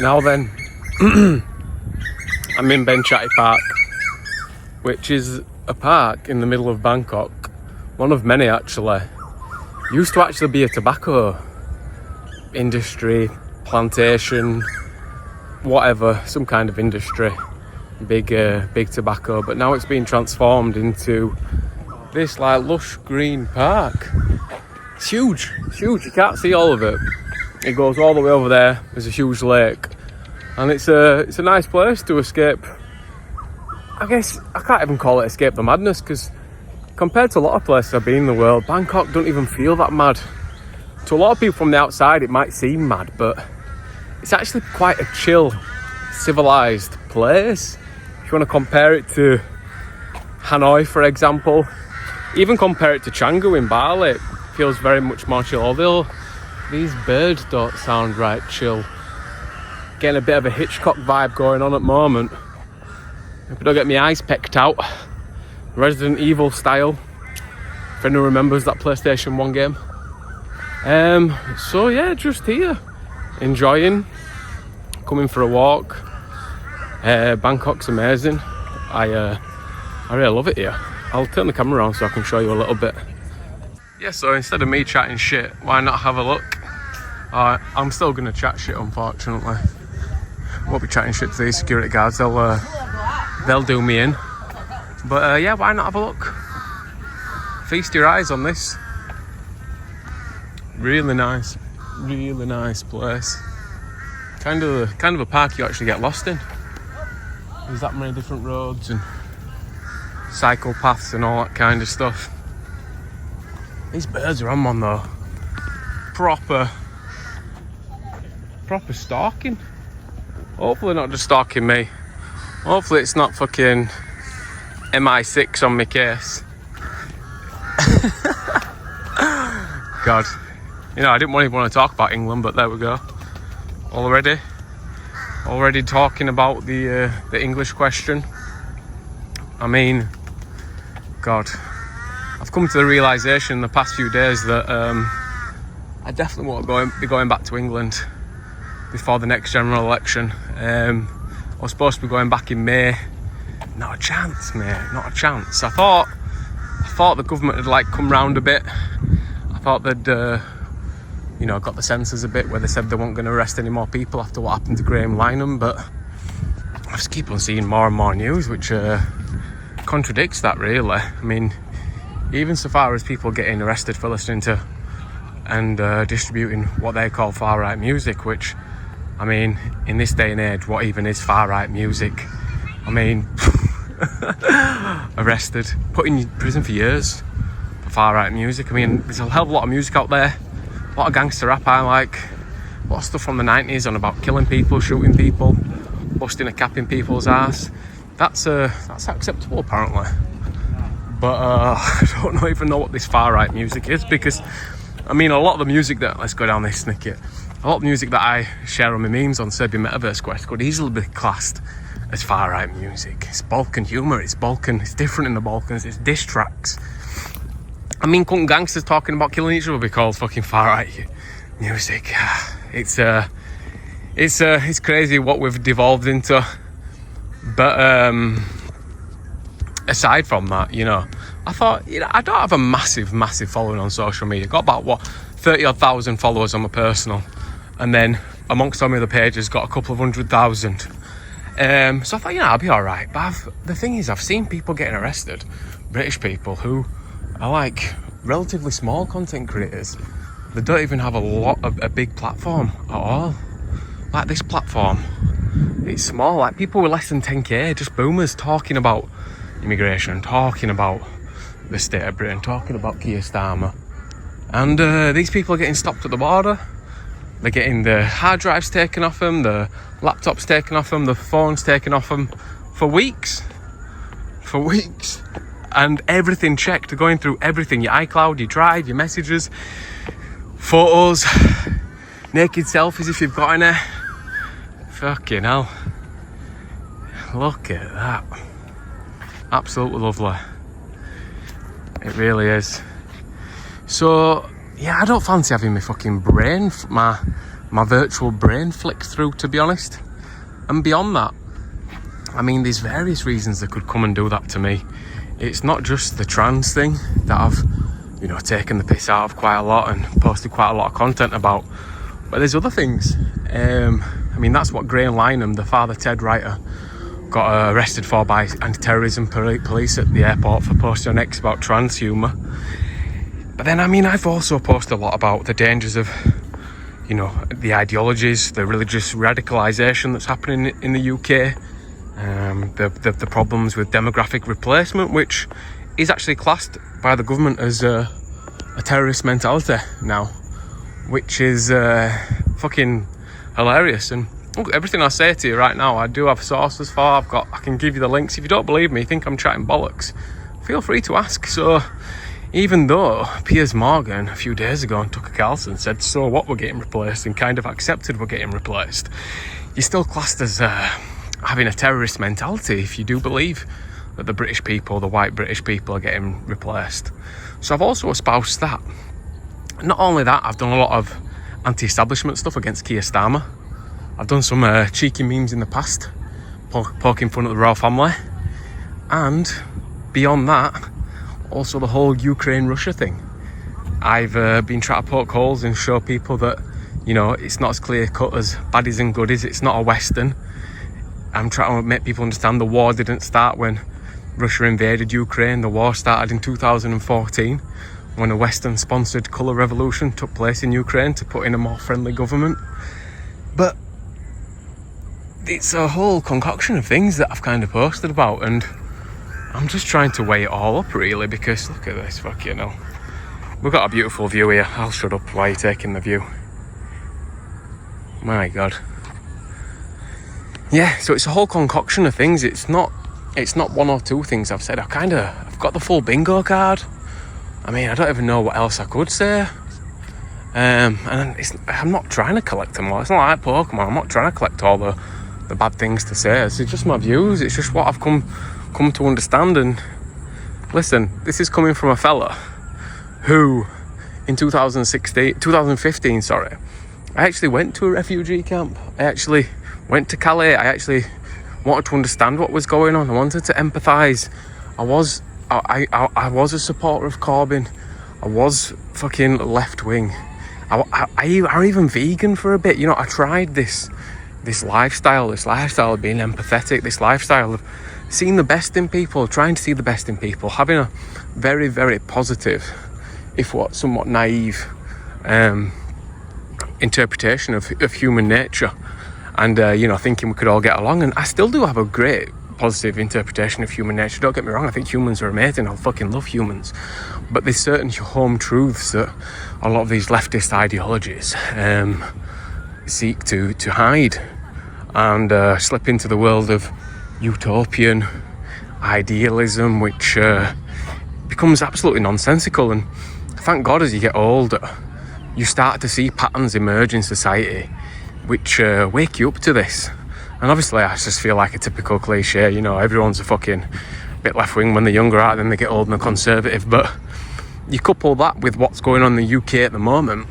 Now then, I'm in Benchatti Park, which is a park in the middle of Bangkok. One of many, actually. Used to actually be a tobacco industry, plantation, whatever, some kind of industry. Big tobacco, but now it's been transformed into this like lush green park. It's huge, you can't see all of it. It goes all the way over there. There's a huge lake, and it's a nice place to escape. I guess I can't even call it escape the madness, because compared to a lot of places I've been in the world, Bangkok don't even feel that mad. To a lot of people from the outside it might seem mad, but it's actually quite a chill, civilized place. If you want to compare it to Hanoi, for example, even compare it to Canggu in Bali, it feels very much more chill. Although these birds don't sound right chill. Getting a bit of a Hitchcock vibe going on at the moment. If I don't get my eyes pecked out, Resident Evil style, if anyone remembers that PlayStation 1 game. So yeah, just here, enjoying, coming for a walk. Bangkok's amazing. I really love it here. I'll turn the camera around so I can show you a little bit. Yeah, so instead of me chatting shit, why not have a look? I'm still going to chat shit, unfortunately. Won't be chatting shit to these security guards, they'll do me in. But yeah, why not have a look? Feast your eyes on this. Really nice place. Kind of a park you actually get lost in. There's that many different roads and cycle paths and all that kind of stuff. These birds are on one though. Proper stalking. Hopefully not just stalking me. Hopefully it's not fucking MI6 on my case. God. You know, I didn't even want to talk about England, but there we go. Already talking about the English question. I mean, God. I've come to the realisation in the past few days that I definitely won't be going back to England before the next general election. I was supposed to be going back in May. Not a chance, mate. Not a chance. I thought the government had like come round a bit. I thought they'd got the censors a bit where they said they weren't going to arrest any more people after what happened to Graham Lynham, but I just keep on seeing more and more news which contradicts that, really. I mean, even so far as people getting arrested for listening to and distributing what they call far-right music, which, I mean, in this day and age, what even is far-right music? I mean, arrested, put in prison for years for far-right music. I mean, there's a hell of a lot of music out there, a lot of gangster rap I like, a lot of stuff from the 90s on about killing people, shooting people, busting a cap in people's ass. That's acceptable, apparently. But I don't even know what this far-right music is, because, I mean, a lot of the music that, let's go down this snicket, a lot of the music that I share on my memes on Serbian Metaverse Quest could easily be classed as far-right music. It's Balkan humour, it's different in the Balkans, it's diss tracks. I mean, couldn't gangsters talking about killing each other be called fucking far-right music? It's crazy what we've devolved into. But aside from that, I thought, I don't have a massive following on social media. Got about 30,000 followers on my personal, and then amongst all my other pages got a couple of 100,000. So I thought, I'll be alright. But the thing is, I've seen people getting arrested, British people who are like relatively small content creators. They don't even have a big platform at all. Like this platform, it's small. Like people with less than 10k, just boomers talking about immigration, talking about the state of Britain, talking about Keir Starmer. And these people are getting stopped at the border. They're getting the hard drives taken off them, the laptops taken off them, the phones taken off them for weeks. And everything checked. They're going through everything, your iCloud, your Drive, your messages, photos, naked selfies if you've got any. Fucking hell. Look at that. Absolutely lovely. It really is. So, yeah, I don't fancy having my fucking brain, my my virtual brain flicked through, to be honest. And beyond that, I mean, there's various reasons that could come and do that to me. It's not just the trans thing that I've, you know, taken the piss out of quite a lot and posted quite a lot of content about, but there's other things. I mean, that's what Graham Lynham, the Father Ted writer, got arrested for by anti-terrorism police at the airport for posting on X about trans humour. But then, I mean, I've also posted a lot about the dangers of, you know, the ideologies, the religious radicalisation that's happening in the UK, the problems with demographic replacement, which is actually classed by the government as a terrorist mentality now, which is fucking hilarious. And look, everything I say to you right now, I do have sources for. I can give you the links. If you don't believe me, think I'm chatting bollocks, feel free to ask. So even though Piers Morgan a few days ago on Tucker Carlson said, so what, we're getting replaced, and kind of accepted we're getting replaced, you're still classed as having a terrorist mentality if you do believe that the British people, the white British people, are getting replaced. So I've also espoused that. Not only that, I've done a lot of anti-establishment stuff against Keir Starmer. I've done some cheeky memes in the past, poking fun at the royal family. And beyond that, also the whole Ukraine-Russia thing. I've been trying to poke holes and show people that, you know, it's not as clear-cut as baddies and goodies. It's not a Western. I'm trying to make people understand the war didn't start when Russia invaded Ukraine. The war started in 2014 when a Western-sponsored colour revolution took place in Ukraine to put in a more friendly government. But it's a whole concoction of things that I've kind of posted about, and I'm just trying to weigh it all up, really, because look at this, fuck, you know. We've got a beautiful view here. I'll shut up while you're taking the view. My God. Yeah, so it's a whole concoction of things. It's not one or two things I've said. I've got the full bingo card. I mean, I don't even know what else I could say. And I'm not trying to collect them all. It's not like Pokemon. I'm not trying to collect all the bad things to say. It's just my views. It's just what I've come to understand. And listen, this is coming from a fella who in 2015, I actually went to a refugee camp. I actually went to Calais. I actually wanted to understand what was going on. I wanted to empathise. I was a supporter of Corbyn. I was fucking left wing. I even vegan for a bit. You know, I tried this lifestyle of being empathetic, this lifestyle of seeing the best in people, trying to see the best in people, having a very, very positive, if what, somewhat naive interpretation of human nature, and you know, thinking we could all get along. And I still do have a great positive interpretation of human nature, don't get me wrong. I think humans are amazing. I fucking love humans, but there's certain home truths that a lot of these leftist ideologies seek to hide and slip into the world of utopian idealism, which becomes absolutely nonsensical. And thank God, as you get older, you start to see patterns emerge in society which wake you up to this. And obviously I just feel like a typical cliche, you know, everyone's a fucking bit left-wing when they're younger, right? Then they get old and they're conservative. But you couple that with what's going on in the UK at the moment,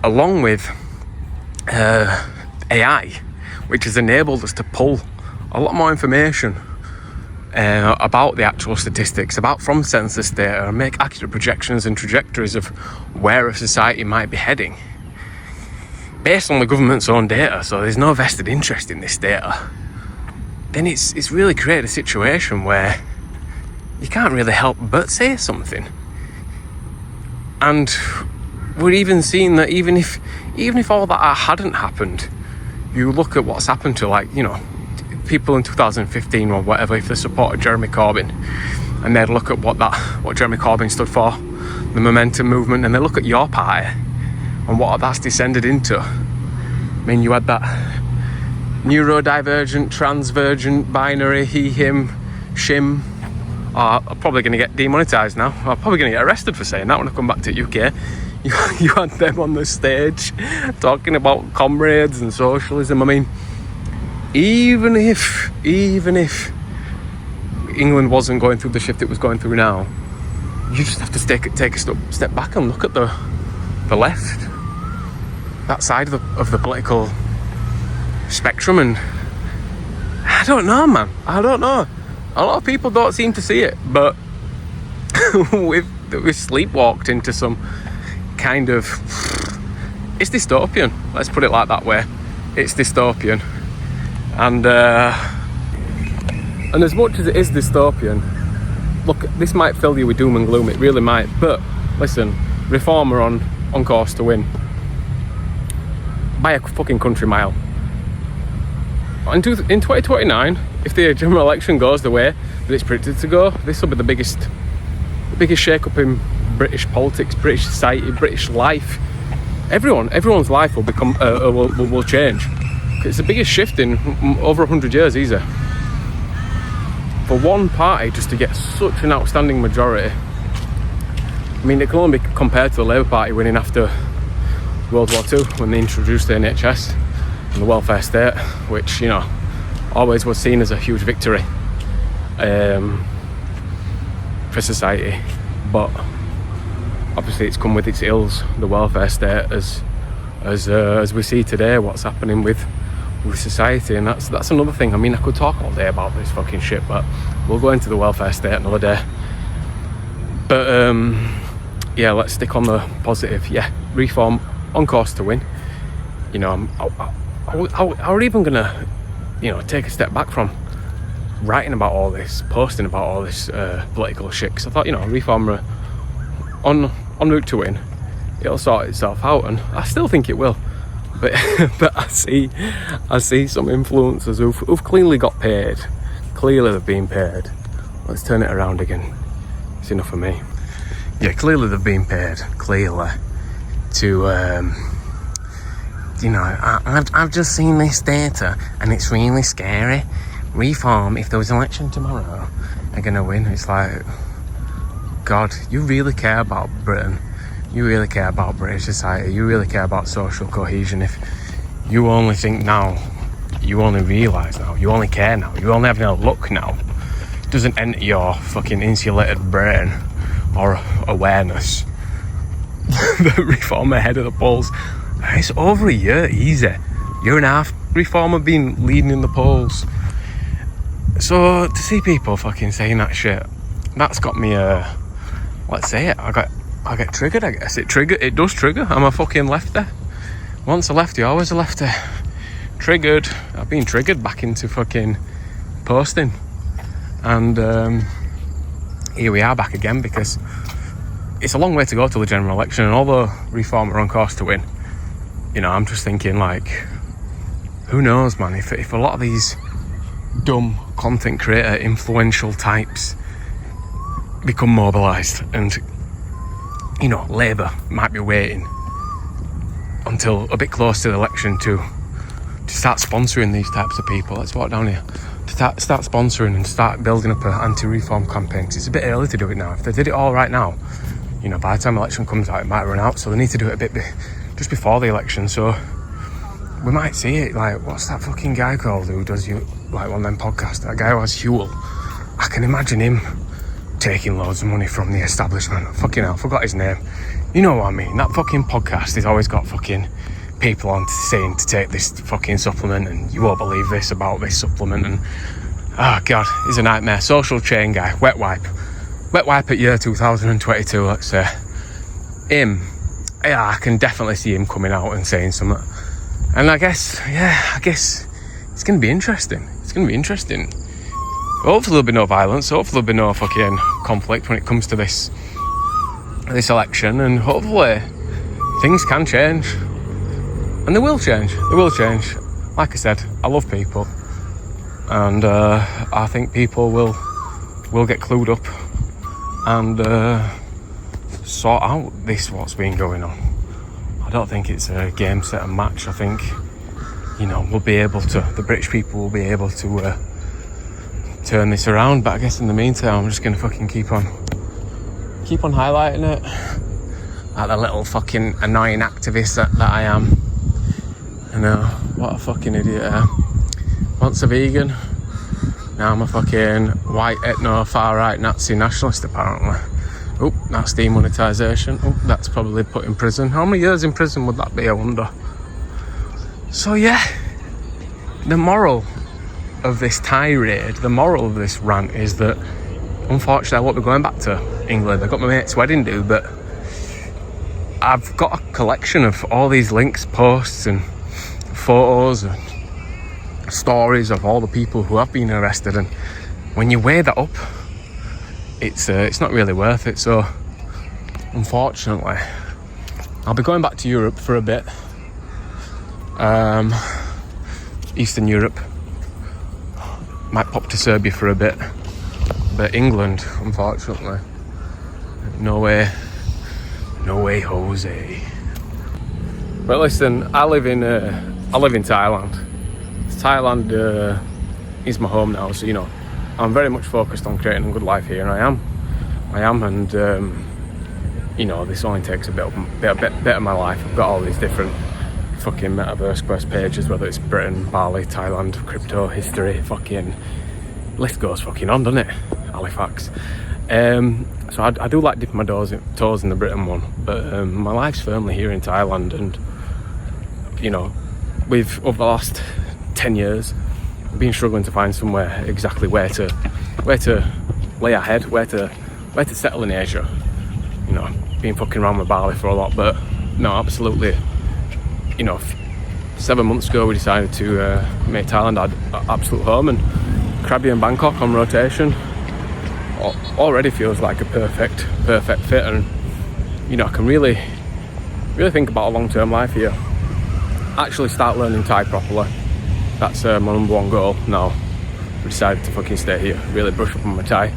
along with AI, which has enabled us to pull a lot more information about the actual statistics, from census data, and make accurate projections and trajectories of where a society might be heading based on the government's own data. So there's no vested interest in this data. Then it's really created a situation where you can't really help but say something. And we're even seeing that even if all that hadn't happened, you look at what's happened to, like, you know, people in 2015 or whatever, if they supported Jeremy Corbyn, and they'd look at what Jeremy Corbyn stood for, the Momentum movement, and they look at your party and what that's descended into. I mean, you had that neurodivergent, transvergent, binary, he, him, shim. I'm probably going to get demonetised now. I'm probably going to get arrested for saying that when I come back to UK. You had them on the stage talking about comrades and socialism. I mean, even if England wasn't going through the shift it was going through now, you just have to take a step back and look at the left. that side of the political spectrum, and I don't know, man. I don't know. A lot of people don't seem to see it, but we've sleepwalked into some kind of... It's dystopian. Let's put it like that way. It's dystopian. And as much as it is dystopian, look, this might fill you with doom and gloom. It really might. But listen, Reform are on course to win by a fucking country mile. In 2029, if the general election goes the way that it's predicted to go, this will be the biggest shake-up in British politics, British society, British life. Everyone's life will become will change. It's the biggest shift in over 100 years, easy. For one party just to get such an outstanding majority, I mean, it can only be compared to the Labour Party winning after World War II when they introduced the NHS and the welfare state, which, you know, always was seen as a huge victory for society. But obviously it's come with its ills, the welfare state, as we see today, what's happening with society. And that's another thing. I mean, I could talk all day about this fucking shit, but we'll go into the welfare state another day. But yeah, let's stick on the positive. Yeah, Reform on course to win. You know, I'm even gonna, you know, take a step back from writing about all this, posting about all this political shit, because I thought, you know, Reform are on route to win. It'll sort itself out, and I still think it will. But I see some influencers who've clearly got paid. Clearly they've been paid. Let's turn it around again. It's enough for me. Yeah, clearly they've been paid. Clearly to you know, I've just seen this data and it's really scary. Reform, if there was an election tomorrow, are gonna win. It's like, God, you really care about Britain. You really care about British society. You really care about social cohesion. If you only think now, you only realise now, you only care now, you only have a look now, it doesn't enter your fucking insulated brain or awareness that Reform ahead of the polls. It's over a year, easy. Year and a half, Reform have been leading in the polls. So to see people fucking saying that shit, that's got me, let's say it, I get triggered, I guess. It does trigger. I'm a fucking lefty. Once a lefty, always a lefty. Triggered. I've been triggered back into fucking posting. And here we are back again, because it's a long way to go till the general election, and although Reform are on course to win, you know, I'm just thinking, like, who knows, man, if a lot of these dumb content creator influential types become mobilised, and, you know, Labour might be waiting until a bit close to the election to start sponsoring these types of people. Let's walk down here. To start sponsoring and start building up an anti-reform campaign, because it's a bit early to do it now. If they did it all right now, you know, by the time the election comes out, it might run out, so they need to do it a bit just before the election. So we might see it, like, what's that fucking guy called who does like one of them podcasts, that guy who has Huel? I can imagine him taking loads of money from the establishment. Fucking hell, I forgot his name. You know what I mean? That fucking podcast has always got fucking people on saying to take this fucking supplement, and you won't believe this about this supplement, and oh god, he's a nightmare. Social chain guy, wet wipe at year 2022, let's say. Him, yeah, I can definitely see him coming out and saying something. And I guess it's going to be interesting. Hopefully there'll be no violence, hopefully there'll be no fucking conflict when it comes to this election, and hopefully things can change. And they will change. Like I said, I love people, and I think people will get clued up and sort out what's been going on. I don't think it's a game, set and match. I think, you know, the British people will be able to turn this around. But I guess in the meantime, I'm just going to fucking keep on highlighting it, like the little fucking annoying activist that I am. I know, what a fucking idiot. Once a vegan, now I'm a fucking white ethno far right Nazi nationalist apparently. Oh, that's demonetisation. Oh, that's probably put in prison. How many years in prison would that be, I wonder? So yeah, the moral of this tirade, the moral of this rant is that unfortunately I won't be going back to England. I've got my mate's wedding due, but I've got a collection of all these links, posts and photos and stories of all the people who have been arrested, and when you weigh that up, it's not really worth it. So unfortunately I'll be going back to Europe for a bit, Eastern Europe, might pop to Serbia for a bit, but England, unfortunately, no way Jose. But listen, I live in Thailand. Thailand is my home now, so you know I'm very much focused on creating a good life here, and I am, and you know, this only takes a bit of my life. I've got all these different fucking metaverse quest pages, whether it's Britain, Bali, Thailand, crypto, history, fucking list goes fucking on, doesn't it? Halifax. So I do like dipping my toes in the Britain one, but my life's firmly here in Thailand, and you know, over the last 10 years I've been struggling to find somewhere exactly where to lay our head, where to settle in Asia. You know, been fucking around with Bali for a lot, but no, absolutely, you know, 7 months ago we decided to make Thailand our absolute home, and Krabi and Bangkok on rotation already feels like a perfect fit, and you know, I can really think about a long-term life here. Actually start learning Thai properly. That's my number one goal now. We decided to fucking stay here, really brush up on my Thai.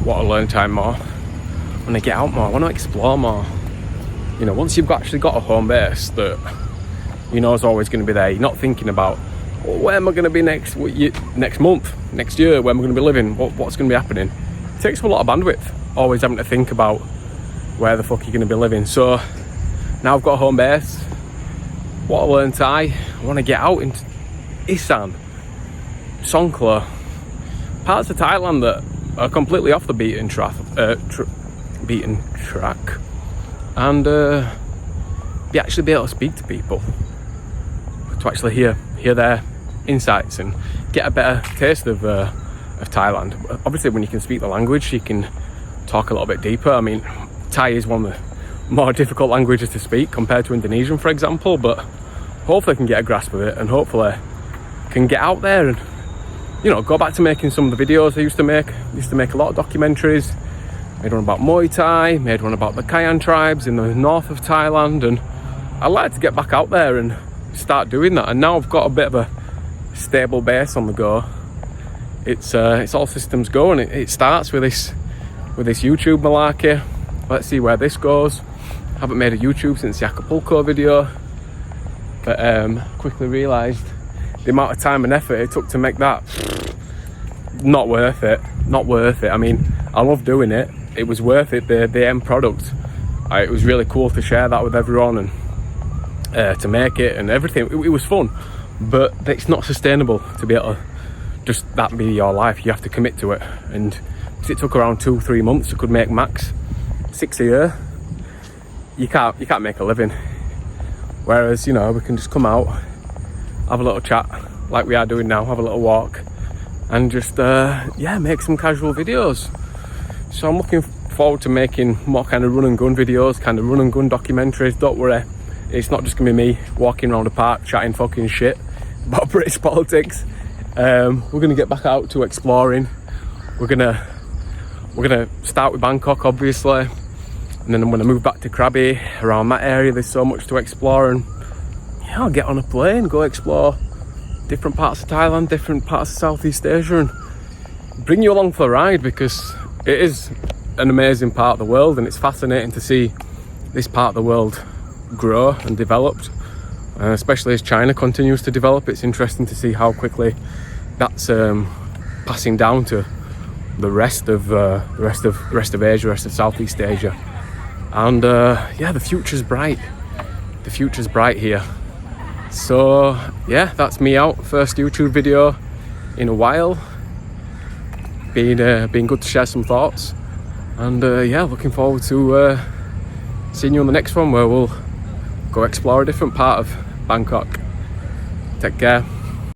Want to learn Thai more. I want to get out more, I want to explore more. You know, once you've actually got a home base that you know is always going to be there, you're not thinking about, well, where am I going to be next month, next year, where am I going to be living, what's going to be happening. It takes up a lot of bandwidth, always having to think about where the fuck you're going to be living. So now I've got a home base, want to learn Thai, I want to get out into Isan, Songkhla, parts of Thailand that are completely off the beaten track, and actually be able to speak to people, to actually hear their insights and get a better taste of Thailand. Obviously, when you can speak the language, you can talk a little bit deeper. I mean, Thai is one of the more difficult languages to speak compared to Indonesian, for example, but hopefully I can get a grasp of it, and hopefully can get out there and, you know, go back to making some of the videos I used to make. I used to make a lot of documentaries. Made one about Muay Thai, made one about the Kayan tribes in the north of Thailand, and I'd like to get back out there and start doing that. And now I've got a bit of a stable base on the go. It's all systems go, and it starts with this YouTube malarkey. Let's see where this goes. I haven't made a YouTube since the Acapulco video, but quickly realised the amount of time and effort it took to make that, not worth it. I mean, I love doing it. It was worth it, the end product. It was really cool to share that with everyone, and to make it and everything. It was fun, but it's not sustainable to be able to just that be your life. You have to commit to it, and it took around 2-3 months. You could make max 6 a year. You can't make a living. Whereas, you know, we can just come out, have a little chat like we are doing now, have a little walk, and just make some casual videos. So I'm looking forward to making more kind of run and gun videos, kind of run and gun documentaries. Don't worry, it's not just gonna be me walking around the park chatting fucking shit about British politics. We're gonna get back out to exploring. We're gonna start with Bangkok, obviously, and then I'm gonna move back to Krabi. Around that area there's so much to explore, and yeah, I'll get on a plane, go explore different parts of Thailand, different parts of Southeast Asia, and bring you along for the ride, because it is an amazing part of the world, and it's fascinating to see this part of the world grow and develop, especially as China continues to develop. It's interesting to see how quickly that's passing down to the rest of Asia, the rest of Southeast Asia, and the future's bright. The future's bright here. So yeah, that's me out. First YouTube video in a while. Been good to share some thoughts, and looking forward to seeing you on the next one, where we'll go explore a different part of Bangkok. Take care.